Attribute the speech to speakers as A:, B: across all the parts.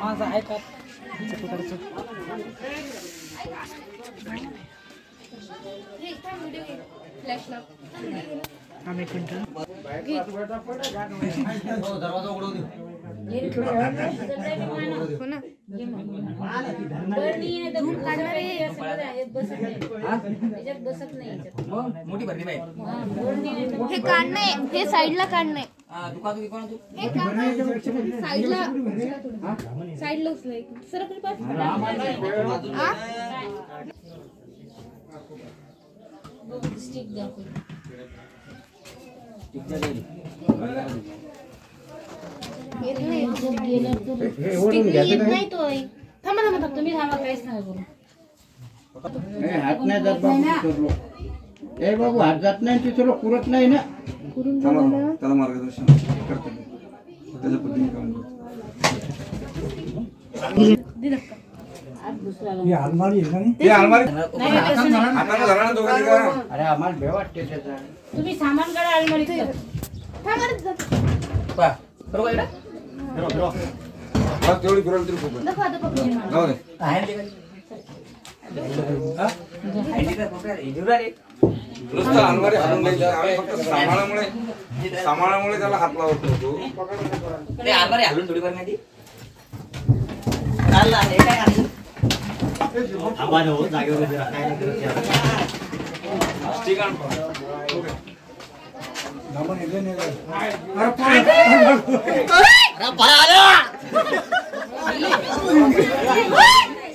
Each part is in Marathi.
A: माझा आहे का तिकडचं
B: फ्लॅशला
A: आम्ही कंटाळ
C: दरवाजा उघडू दे मोठी भरली बाई
B: हे काढणे हे साईडला काढणे
C: दुकान तू
B: हे साईडला साईडला उचलाय सर स्टिक द्या नाही तो थांबा थांबा तुम्ही थांबा काहीच नाही बोलू
D: हात नाही जात बाबू ए बाबू हात जात नाही ते सर्व पुरत नाही ना
E: त्याला मार्गदर्शन करतात त्याच्या पद्धतीने काम
D: अरे आम्हाला भे वाटते त्याचा
B: तुम्ही सामान काढा अलमारीत
E: तेवढी फिरवली तरी खूप जाऊ दे नुसतं अलमारी हालून द्यायची आम्ही फक्त सांभाळामुळे त्याला हात लावत होतो
C: अलमारी हलून थोडी करण्यात चालला हे काय आहे थांबा हो जागेवर काय
E: ठीक आहे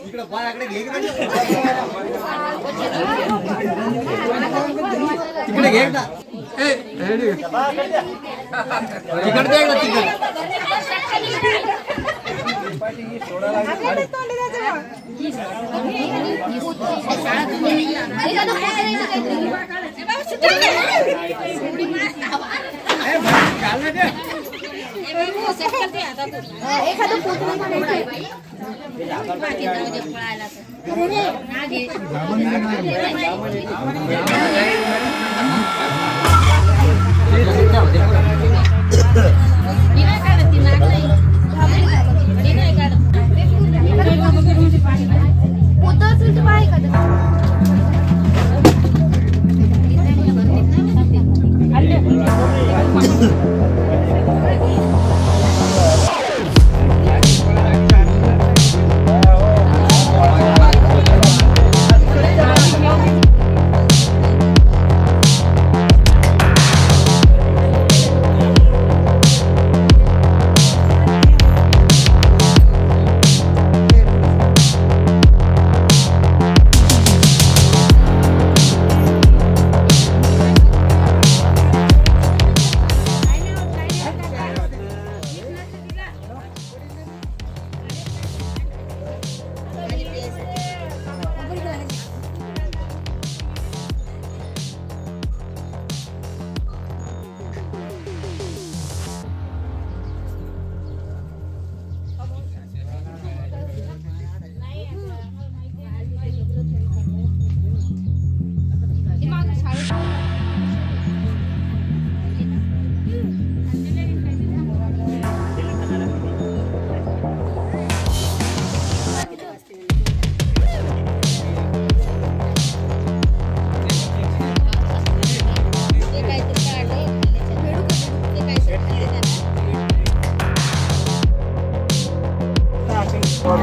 C: इकडे बाळाकडे घे तिकडे घे ना तिकडे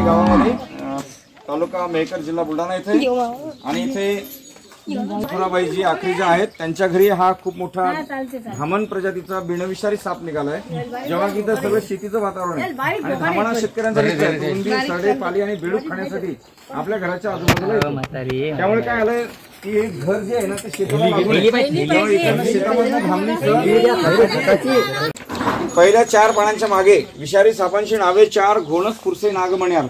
E: गावामध्ये तालुका मेहकर जिल्हा बुलढाणा इथे आणि इथे मथुराबाई जी आखरी जे आहेत त्यांच्या घरी हा खूप मोठा धामण प्रजातीचा बिनविषारी साप निघालाय जेव्हा की इथं सगळं शेतीचं वातावरण आहे आणि धामणा शेतकऱ्यांचा उंदी सडे पाली आणि बेडूक खाण्यासाठी आपल्या घराच्या आजूबाजूला त्यामुळे काय आलंय की हे घर जे आहे ना ते शेताला लागून शेतामधून धामणी पहिल्या 4 पानांच्या मागे विषारी सापांची नावे 4 घोणस खुरसे नागमण्यार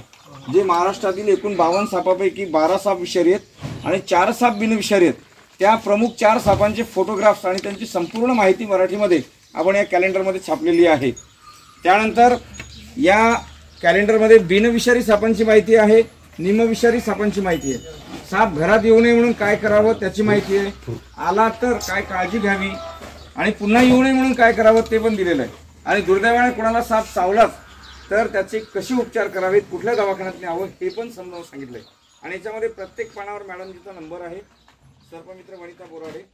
E: जे महाराष्ट्रातील एकूण 52 सापापैकी 12 साप विषारी आहेत आणि 4 साप बिनविषारी आहेत त्या प्रमुख 4 सापांचे फोटोग्राफ्स आणि त्यांची संपूर्ण माहिती मराठीमध्ये आपण या कॅलेंडरमध्ये छापलेली आहे। त्यानंतर या कॅलेंडरमध्ये बिनविषारी सापांची माहिती आहे, निमविषारी सापांची माहिती आहे। साप घरात येऊ नये म्हणून काय करावं त्याची माहिती आहे, आला तर काय काळजी घ्यावी आणि पुन्हा येऊ नये म्हणून काय करावं ते पण दिलेलं आहे. आणि दुर्दैवाने कोणाला साप चावलाच तर त्याचे कसे उपचार करावेत, कुठल्या दवाखान्यात न्यावं हे पण समजावून सांगितलंय. आणि याच्यामध्ये प्रत्येक पानावर मॅडमजीचा नंबर आहे, सर्पमित्र वनिता बोराडे.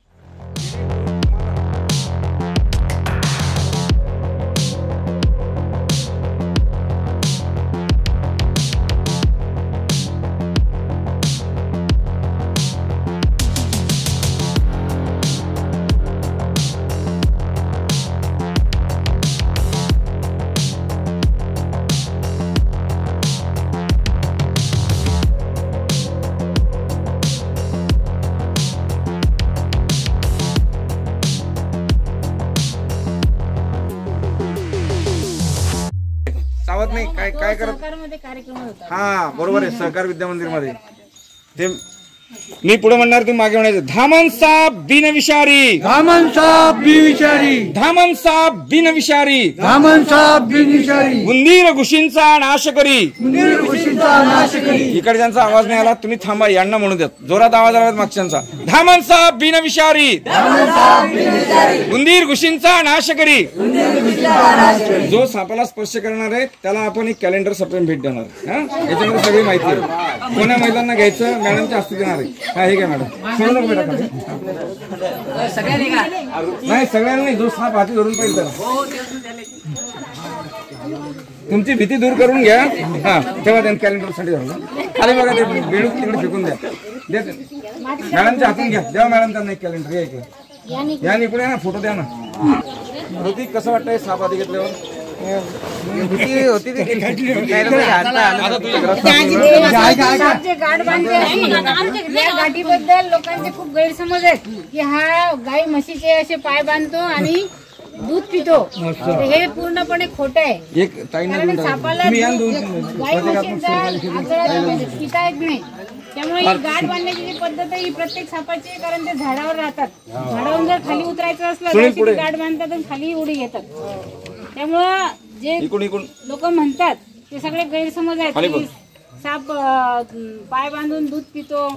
E: सावध नाही काय काय करत
F: कार्यक्रम होता.
E: हा बरोबर आहे, सहकार विद्या मंदिर मध्ये ते मी पुढे म्हणणार, तुम्ही मागे म्हणायचं धामन साप बिनविषारी,
D: धामन साप बिनविषारी,
E: धामन साप बिनविषारी,
D: धामन साप बिनविषारी,
E: उंदीर घुशींचा नाश करी.
D: उंदीर घुशींचा नाश करी.
E: इकडच्यांचा आवाज नाही आला, तुम्ही थांबा, यांना म्हणू द्या, जोरात आवाज आला मागच्यांचा. धामन साप बिनविषारी,
D: धामन साप बिनविषारी,
E: उंदीर घुशींचा नाश करी.
D: उंदीर घुशींचा नाश करी.
E: जो सापाला स्पर्श करणार आहे त्याला आपण एक कॅलेंडर सप्रेम भेट देणार. हा याच्यामध्ये सगळी माहिती आहे, कोण्या महिलांना घ्यायचं मॅडमच्या हस्ते देणार आहे. हा हे काय मॅडम सोडू नको बेटा, नाही सगळ्यांना नाही, जो साप हाती धरून पाहिजे त्याला. तुमची भीती दूर करून घ्या. हा तेव्हा त्यांनी कॅलेंडर साठी धरलं. खाली बघा ते बेडूक तिकडे फेकून द्या, मॅडमच्या हातून घ्या, द्या मॅडम त्यांना एक कॅलेंडर. या इकडे या ना, फोटो द्या ना. ऋतिक कसं वाटतंय साप आधी घेतल्यावर?
F: गाठीबद्दल लोकांचे खूप गैरसमज आहेत की हा गाई म्हशीचे असे पाय बांधतो आणि दूध पितो. हे पूर्णपणे खोटं आहे.
E: एक
F: कारण सापाला गाई म्हशीचा आजळाला पिता येत नाही. त्यामुळे ही गाठ बांधण्याची जी पद्धत आहे ही प्रत्येक सापाची आहे, कारण ते झाडावर राहतात. झाडावरून जर खाली उतरायचं असलं तर गाठ बांधतात आणि खाली उडी घेतात. त्यामुळं जे लोक म्हणतात ते सगळे गैरसमज आहेत की साप पाय बांधून दूध पितो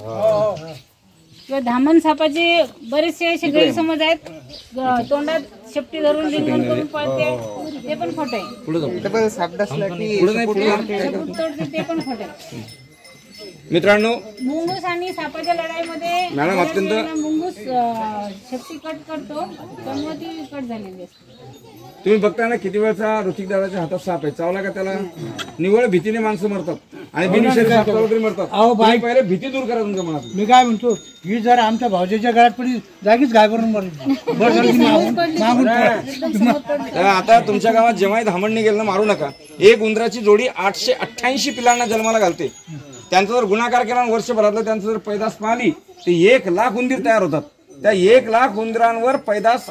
F: किंवा धामण सापाचे बरेचसे असे गैरसमज आहेत. तोंडात शेपटी धरून रिंगण करून पळते ते पण खोटं आहे. ते पण खोटं आहे.
E: मित्रांनो,
F: मुंगूस आणि सापाच्या लढाईमध्ये
E: मॅडम अत्यंत
F: मुंगूस शेपटी कट करतो, त्यामुळे ती कट झालेली असते.
E: तुम्ही बघता ना किती वेळचा ऋतिक दादाच्या हातात साप आहे, चावला का त्याला निवळ भीतीने माणसं मरतात आणि बिनविषारी साप वगैरे मरतात.
A: अहो बाई,
E: पहिले भीती दूर करा तुमच्या मनात.
A: मी काय म्हणतो, ही जर आमच्या भाऊजीच्या गळ्यात पडली जागीच गाय करून
E: आता तुमच्या गावात जेव्हाही धामणणी गेलं मारू नका. एक उंदराची जोडी 888 पिलांना जन्माला घालते. त्यांचा जर गुणाकार केला वर्षभरातलं त्यांचं जर पैदास पाहिली तर 1,00,000 उंदीर तयार होतात. त्या 1,00,000 उंदरांवर पैदास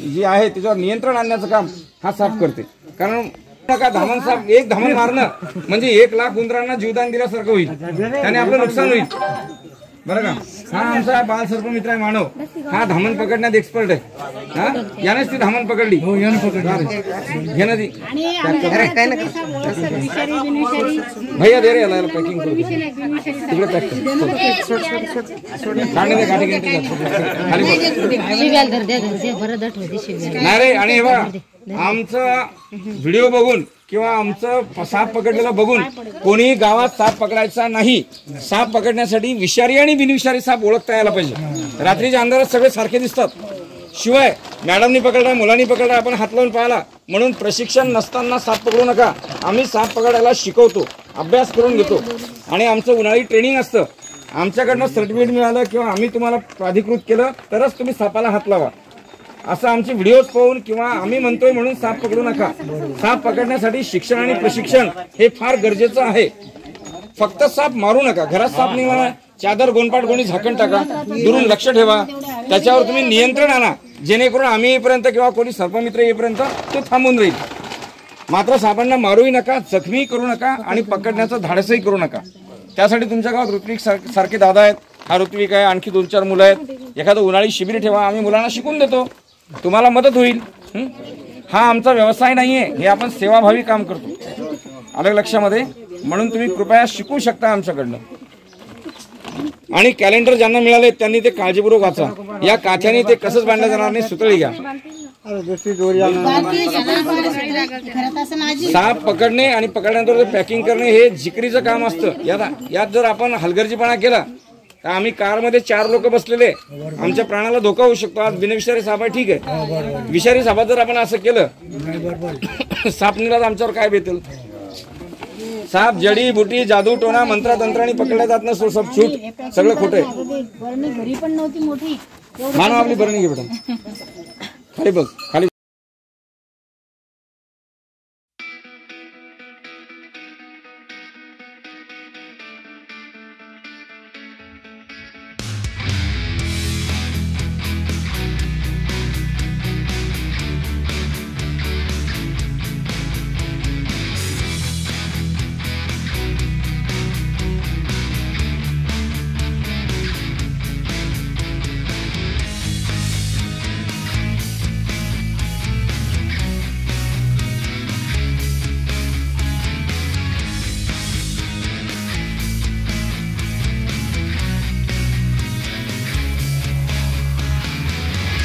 E: जी आहे त्याच्यावर नियंत्रण आणण्याचं काम हा साप करते. कारण का धामण साप एक धामण मारणं म्हणजे 1,00,000 उंदरांना जीवदान दिल्यासारखं होईल, त्याने आपलं नुकसान होईल. बरं का? हा आमचा बाल सर्प मित्र आहे मानव, हा धामण पकडण्यात एक्सपर्ट आहे. हा यानेच ती धामण पकडली. हो याने पकडली, घे ना ती भैया दे रे याला पॅकिंग करू तिकडे पॅक नाही रे. आणि हे बघा, आमचं व्हिडिओ बघून किंवा आमचं साप पकडलेलं बघून कोणी गावात साप पकडायचा नाही. साप पकडण्यासाठी विषारी आणि बिनविषारी साप ओळखता यायला पाहिजे. रात्रीच्या अंधारात सगळे सारखे दिसतात. शिवाय मॅडमनी पकडला, मुलांनी पकडला, आपण हात लावून पाहिला म्हणून प्रशिक्षण नसताना साप पकडू नका. आम्ही साप पकडायला शिकवतो, अभ्यास करून घेतो आणि आमचं उन्हाळी ट्रेनिंग असतं. आमच्याकडनं सर्टिफिकेट मिळालं किंवा आम्ही तुम्हाला प्राधिकृत केलं तरच तुम्ही सापाला हात लावा. असं आमचे व्हिडिओज पाहून किंवा आम्ही म्हणतोय म्हणून साप पकडू नका. साप पकडण्यासाठी शिक्षण आणि प्रशिक्षण हे फार गरजेचं आहे. फक्त साप मारू नका. घरात साप निघाला, चादर गोंडपाट कोणी झाकण टाका, दुरून लक्ष ठेवा, त्याच्यावर तुम्ही नियंत्रण आणा, जेणेकरून आम्ही येईपर्यंत किंवा कोणी सर्पमित्र येईपर्यंत तो थांबून राहील. मात्र सापांना मारूही नका, जखमी करू नका आणि पकडण्याचं धाडसही करू नका. त्यासाठी तुमच्या गावात ऋत्विक सारखे दादा आहेत, हा ऋत्विक आहे, आणखी 2-4 मुलं आहेत. एखादं उन्हाळी शिबिर ठेवा, आम्ही मुलांना शिकून देतो, तुम्हाला मदत होईल. हा आमचा व्यवसाय नाहीये, हे आपण सेवाभावी काम करतो. आलं लक्षामध्ये? म्हणून तुम्ही कृपया शिकू शकता आमच्याकडनं. आणि कॅलेंडर ज्यांना मिळाले त्यांनी ते काळजीपूर्वक वाचा. या काथ्याने ते कसंच बांधलं जाणार नाही. सुतळी घ्या. साप पकडणे आणि पकडल्यानंतर पॅकिंग करणे हे जिकरीचं काम असतं. यात जर आपण हलगर्जीपणा केला तर आम्ही कारमध्ये 4 लोक बसलेले, आमच्या प्राणाला धोका होऊ शकतो. आज बिनविषारी साप आहे, ठीक आहे. विषारी सापात जर आपण असं केलं साप निघाला आमच्यावर काय बेतेल. साप जडी बुटी जादू टोना मंत्रातंत्राने पकडल्या जात नसतो. सब छूट, सगळं खोटं आहे.
F: घरी पण नव्हती मोठी.
E: मानव आपली बरणी घे बेटा. खाली बघ, खाली